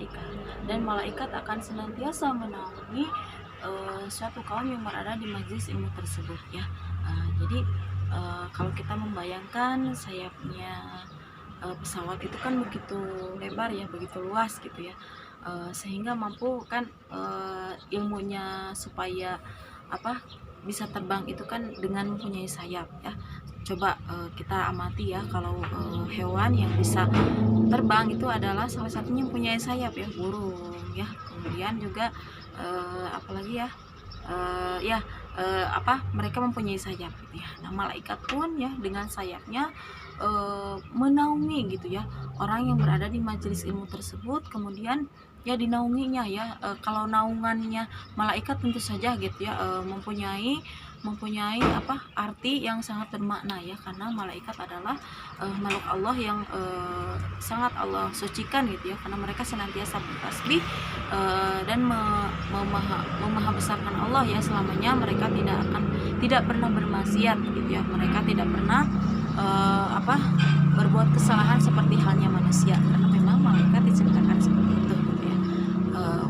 malaikat, dan malaikat akan senantiasa menaungi suatu kaum yang berada di majelis ilmu tersebut ya. Jadi kalau kita membayangkan sayapnya pesawat itu kan begitu lebar ya, begitu luas gitu ya, sehingga mampu kan ilmunya supaya apa bisa terbang itu kan dengan mempunyai sayap ya. Coba kita amati ya, kalau hewan yang bisa terbang itu adalah salah satunya mempunyai sayap ya, burung ya. Kemudian juga apalagi ya, mereka mempunyai sayap gitu ya. Nah, malaikat pun ya dengan sayapnya menaungi gitu ya orang yang berada di majelis ilmu tersebut, kemudian ya dinaunginya ya. Kalau naungannya malaikat tentu saja gitu ya mempunyai arti yang sangat bermakna ya, karena malaikat adalah makhluk Allah yang sangat Allah sucikan gitu ya, karena mereka senantiasa bertasbih dan memahabesarkan Allah ya. Selamanya mereka tidak pernah bermaksiat gitu ya, mereka tidak pernah berbuat kesalahan seperti halnya manusia, karena memang malaikat diceritakan seperti itu gitu ya.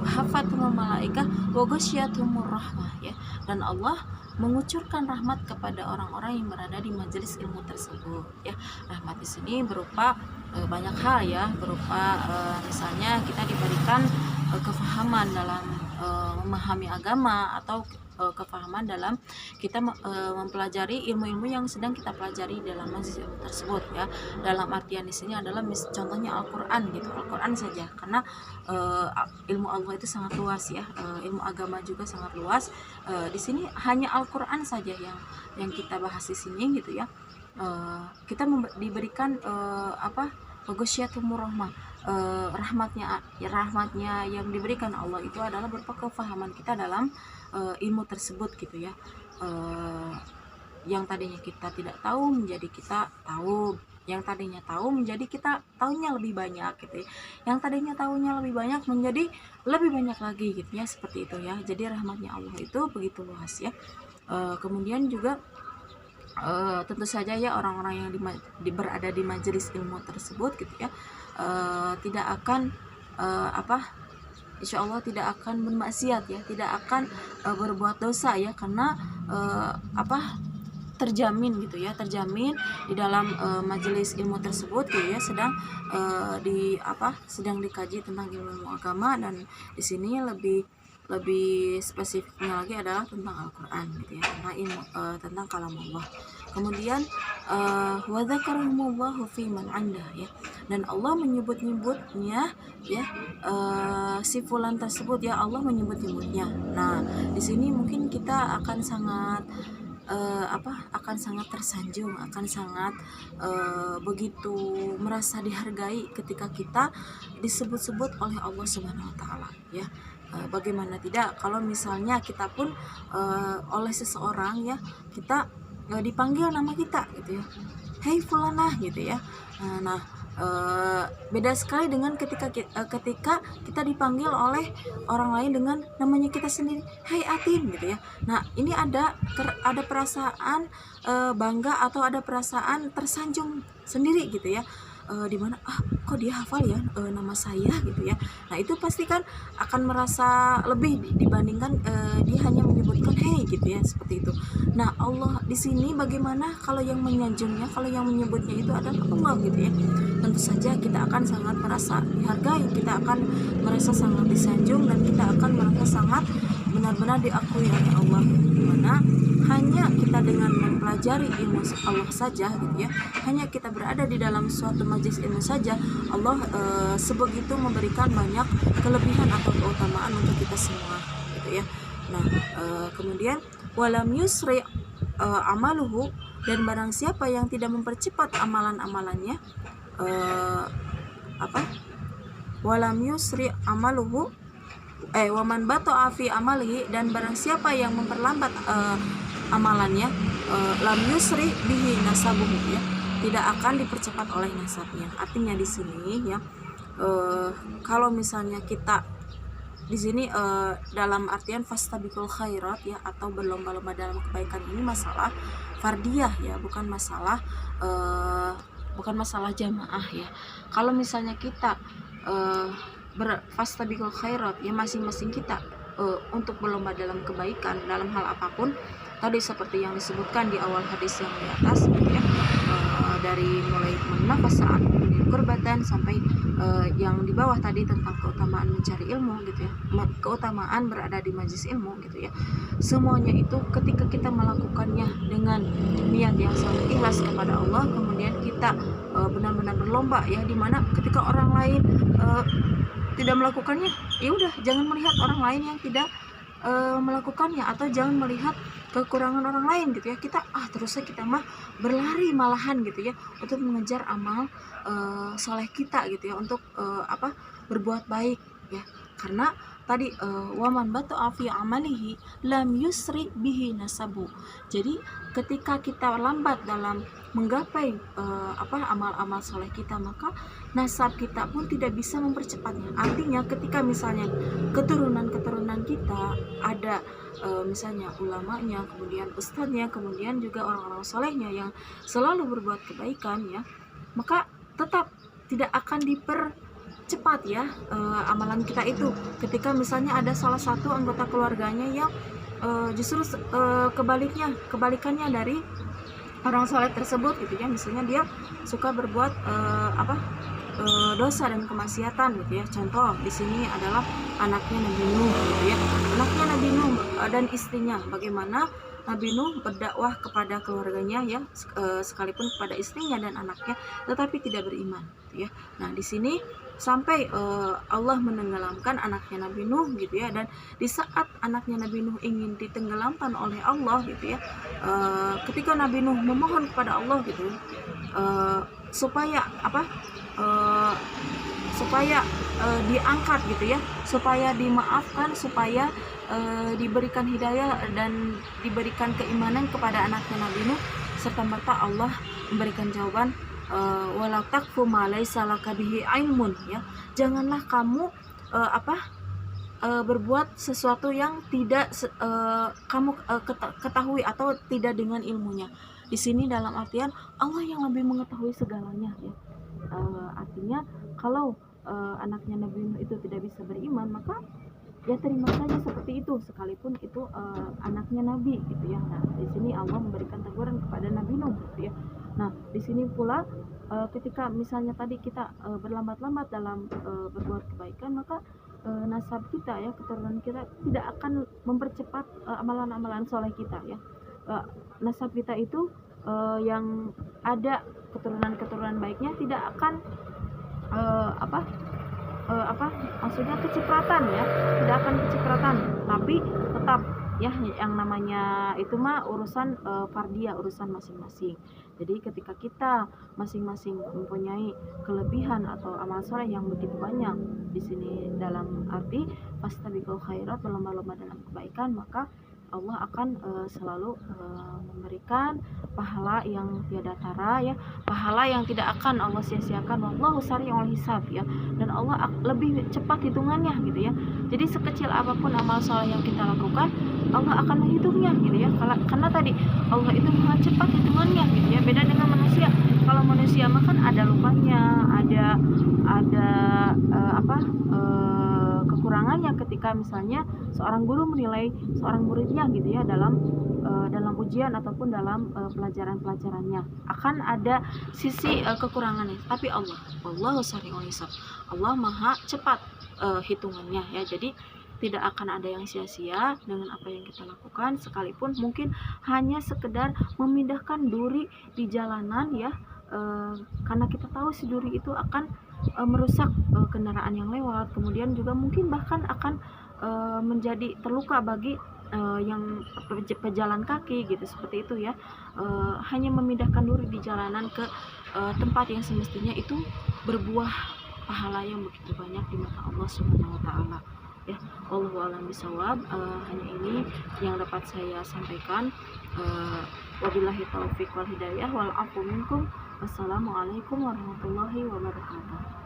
Hafatumul malaikah wa ghasyiatumur rahmah ya, dan Allah mengucurkan rahmat kepada orang-orang yang berada di majelis ilmu tersebut ya. Rahmat di sini berupa banyak hal ya, berupa misalnya kita diberikan kefahaman dalam memahami agama, atau kefahaman dalam kita mempelajari ilmu-ilmu yang sedang kita pelajari dalam majelis ilmu tersebut ya. Dalam artian di sini adalah contohnya Al-Qur'an gitu, Al-Qur'an saja, karena ilmu Allah itu sangat luas ya, ilmu agama juga sangat luas. Di sini hanya Al-Qur'an saja yang kita bahas di sini gitu ya. Kita diberikan Ghasyiatumur rahmah, rahmatnya yang diberikan Allah itu adalah berupa kefahaman kita dalam ilmu tersebut gitu ya. Yang tadinya kita tidak tahu menjadi kita tahu, yang tadinya tahu menjadi kita tahunya lebih banyak gitu ya. Yang tadinya tahunya lebih banyak menjadi lebih banyak lagi gitu ya, seperti itu ya. Jadi rahmatnya Allah itu begitu luas ya. Kemudian juga tentu saja ya, orang-orang yang berada di majelis ilmu tersebut gitu ya, tidak akan insya Allah tidak akan bermaksiat ya, tidak akan berbuat dosa ya, karena terjamin gitu ya, terjamin di dalam majelis ilmu tersebut gitu ya, sedang dikaji tentang ilmu agama, dan di sini lebih spesifiknya lagi adalah tentang Al-Qur'an gitu ya, karena tentang kalam Allah. Kemudian wa dzakarahumullahu fi man 'indah ya, dan Allah menyebut-nyebutnya ya, si fulan tersebut ya, Allah menyebut-nyebutnya. Nah, di sini mungkin kita akan sangat tersanjung, akan sangat begitu merasa dihargai ketika kita disebut-sebut oleh Allah Subhanahu wa taala ya. Bagaimana tidak kalau misalnya kita pun oleh seseorang ya, kita dipanggil nama kita gitu ya, hei fulanah gitu ya. Nah, beda sekali dengan ketika kita dipanggil oleh orang lain dengan namanya kita sendiri, hei Atin gitu ya. Nah, ini ada perasaan bangga, atau ada perasaan tersanjung sendiri gitu ya, dimana kok dia hafal ya nama saya gitu ya. Nah, itu pasti kan akan merasa lebih dibandingkan dia hanya menyebutkan hey gitu ya, seperti itu. Nah, Allah di sini bagaimana kalau yang menyanjungnya, kalau yang menyebutnya itu adalah Allah gitu ya. Tentu saja kita akan sangat merasa dihargai, kita akan merasa sangat disanjung, dan kita akan merasa sangat benar-benar diakui oleh Allah, dimana hanya kita dengan mempelajari ilmu Allah saja gitu ya, hanya kita berada di dalam suatu majelis ilmu saja, Allah sebegitu memberikan banyak kelebihan atau keutamaan untuk kita semua gitu ya. Nah, kemudian walam yusri amaluhu, dan barang siapa yang tidak mempercepat amalan-amalannya, walam yusri amaluhu waman bato'a fi amalihi, dan barang siapa yang memperlambat amalannya, lam yusri bihi nasabuhu ya, tidak akan dipercepat oleh nasabnya. Artinya di sini ya, kalau misalnya kita di sini dalam artian fastabiqul khairat ya, atau berlomba-lomba dalam kebaikan, ini masalah fardiyah ya, bukan masalah jamaah ya. Kalau misalnya kita fastabiqul khairat, ya masing-masing kita untuk berlomba dalam kebaikan dalam hal apapun tadi seperti yang disebutkan di awal hadis yang di atas gitu ya, dari mulai menafas saat kurbatan sampai yang di bawah tadi tentang keutamaan mencari ilmu gitu ya, keutamaan berada di majelis ilmu gitu ya. Semuanya itu ketika kita melakukannya dengan niat yang sangat ikhlas kepada Allah, kemudian kita benar-benar berlomba ya, dimana ketika orang lain tidak melakukannya, ya udah jangan melihat orang lain yang tidak melakukannya, atau jangan melihat kekurangan orang lain gitu ya. Kita terusnya kita mah berlari malahan gitu ya untuk mengejar amal soleh kita gitu ya, untuk berbuat baik ya. Karena tadi waman batu afi amalihi lam yusri bihi nasabu. Jadi ketika kita lambat dalam menggapai amal-amal soleh kita, maka nasab kita pun tidak bisa mempercepatnya. Artinya ketika misalnya keturunan kita ada misalnya ulamanya, kemudian ustadznya, kemudian juga orang-orang solehnya yang selalu berbuat kebaikan ya, maka tetap tidak akan dipercepat ya amalan kita itu. Ketika misalnya ada salah satu anggota keluarganya yang justru kebalikannya dari orang soleh tersebut gitu ya, misalnya dia suka berbuat dosa dan kemaksiatan gitu ya. Contoh di sini adalah anaknya Nabi Nuh gitu ya. Anaknya Nabi Nuh dan istrinya, bagaimana Nabi Nuh berdakwah kepada keluarganya ya, sekalipun kepada istrinya dan anaknya, tetapi tidak beriman gitu ya. Nah, di sini sampai Allah menenggelamkan anaknya Nabi Nuh gitu ya. Dan di saat anaknya Nabi Nuh ingin ditenggelamkan oleh Allah gitu ya, ketika Nabi Nuh memohon kepada Allah gitu supaya diangkat gitu ya, supaya dimaafkan, supaya diberikan hidayah dan diberikan keimanan kepada anaknya Nabi Nuh, serta merta Allah memberikan jawaban wala taqfu ma laisa laka bihi ilmun ya. Janganlah kamu berbuat sesuatu yang tidak kamu ketahui atau tidak dengan ilmunya. Di sini dalam artian Allah yang lebih mengetahui segalanya ya. Artinya kalau anaknya Nabi Nuh itu tidak bisa beriman, maka ya terima saja seperti itu, sekalipun itu anaknya Nabi gitu ya. Nah, di sini Allah memberikan teguran kepada Nabi Nuh gitu ya. Nah, di sini pula ketika misalnya tadi kita berlambat-lambat dalam berbuat kebaikan, maka nasab kita ya, keturunan kita tidak akan mempercepat amalan-amalan soleh kita ya. Nasab kita itu yang ada keturunan-keturunan baiknya tidak akan maksudnya kecipratan ya, tidak akan kecipratan, tapi tetap ya yang namanya itu mah urusan fardiyah, urusan masing-masing. Jadi ketika kita masing-masing mempunyai kelebihan atau amal soleh yang begitu banyak, di sini dalam arti fastabiqul khairat, berlomba-lomba dalam kebaikan, maka Allah akan selalu memberikan pahala yang tiada tara ya, pahala yang tidak akan Allah sia-siakan. Wallahu sari'ul hisab ya, dan Allah lebih cepat hitungannya gitu ya. Jadi sekecil apapun amal soleh yang kita lakukan, Allah akan menghitungnya gitu ya. Karena tadi Allah itu maha cepat hitungannya gitu ya. Beda dengan manusia. Kalau manusia mah kan ada lupanya, ada kekurangannya ketika misalnya seorang guru menilai seorang muridnya gitu ya, dalam ujian ataupun dalam pelajaran-pelajarannya akan ada sisi kekurangannya. Tapi Allahu sari'ul hisab, Allah maha cepat hitungannya ya. Jadi tidak akan ada yang sia-sia dengan apa yang kita lakukan, sekalipun mungkin hanya sekedar memindahkan duri di jalanan ya, karena kita tahu si duri itu akan merusak kendaraan yang lewat, kemudian juga mungkin bahkan akan menjadi terluka bagi yang pejalan kaki gitu, seperti itu ya. Hanya memindahkan duri di jalanan ke tempat yang semestinya itu berbuah pahala yang begitu banyak di mata Allah Subhanahu wa taala ya. Wallahu a'lam bishawab. Hanya ini yang dapat saya sampaikan. Wabillahi taufiq wal hidayah wal afu minkum. Wassalamualaikum warahmatullahi wabarakatuh.